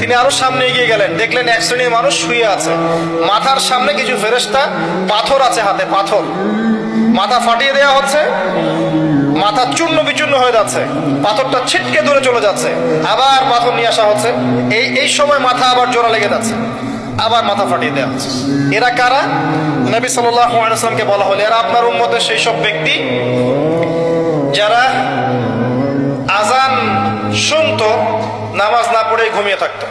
তিনি আরো সামনে এগিয়ে গেলেন, দেখলেন এক শ্রেণীর মানুষ শুয়ে আছে, মাথার সামনে কিছু ফেরেশতা, পাথর আছে হাতে, পাথর, মাথা ফাটিয়ে দেওয়া হচ্ছে, মাথা চূর্ণ বিচূর্ণ হয়ে যাচ্ছে, পাথরটা ছিটকে দূরে চলে যাচ্ছে, আবার পাথর নিয়ে আসা হচ্ছে, এই সময় মাথা আবার জোড়া লেগে যাচ্ছে, আবার মাথা ফাটিয়ে দেওয়া হচ্ছে। এরা কারা? নবী সাল্লাল্লাহু আলাইহি ওয়াসাল্লামকে বলা হলো, এরা আপনার উম্মতের সেই সব ব্যক্তি যারা আজান শুনতো, নামাজ না পড়ে ঘুমিয়ে থাকতো।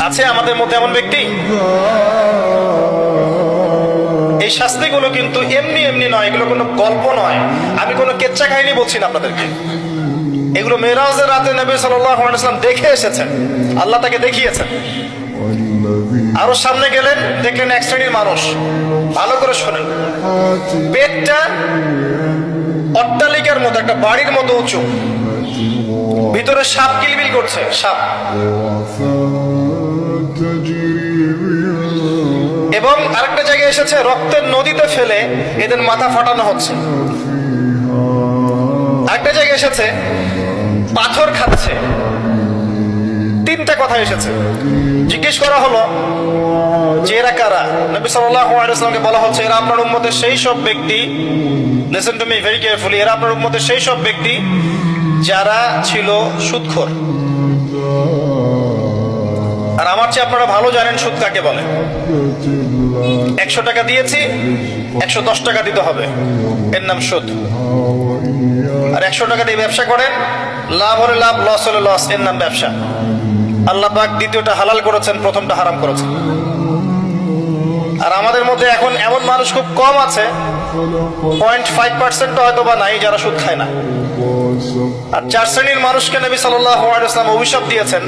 আছে আমাদের মধ্যে এমন ব্যক্তি? এই শাস্তিগুলো কিন্তু এমনি এমনি নয়, এগুলো কোনো গল্প নয়, আমি কোনো কেচ্চা কাহিনী বলছি না আপনাদেরকে। এগুলো মেরাজের রাতে নবী সাল্লাল্লাহু আলাইহি ওয়াসাল্লাম দেখে এসেছেন, আল্লাহ তাকে দেখিয়েছেন। আরো সামনে গেলেন, দেখলেন এক শ্রেণীর মানুষ, ভালো করে শোনেন, পেটটা অট্টালিকার মতো, একটা বাড়ির মতো উঁচু, ভিতরে সাপ কিলবিল করছে, সাপ, এবং আরেকটা জায়গায় এসেছে রক্তের নদীতে ফেলে এদের মাথা ফাটানো হচ্ছে। আরেকটা জায়গায় এসেছে পাথর খাচ্ছে। তিনটা কথা এসেছে। জিজ্ঞেস করা হলো যে এরা কারা? নবী সাল্লাল্লাহু আলাইহি ওয়াসাল্লামকে বলা হচ্ছে, এরা আপনার উম্মতের সেই সব ব্যক্তি, listen to me very carefully, এরা আপনার উম্মতের সেই সব ব্যক্তি যারা ছিল সুদখোর। আর আমার চেয়ে আপনারা ভালো জানেন সুদ কাকে বলে। 100 টাকা দিয়েছি, 110 টাকা দিতে হবে, এর নাম সুদ। আর 100 টাকা দিয়ে ব্যবসা করেন, লাভ হলে লাভ, লস হলে লস, এর নাম ব্যবসা। আল্লাহ পাক দ্বিতীয়টা হালাল করেছেন, প্রথমটা হারাম করেছেন। আর আমাদের মধ্যে এখন এমন মানুষ খুব কম আছে, 0.5% হয়তো বা নাই, যারা সুদ খায় না। আর 4 শ্রেণীর মানুষকে নবী সাল্লাল্লাহু আলাইহি ওয়াসাল্লাম অভিশাপ দিয়েছেন,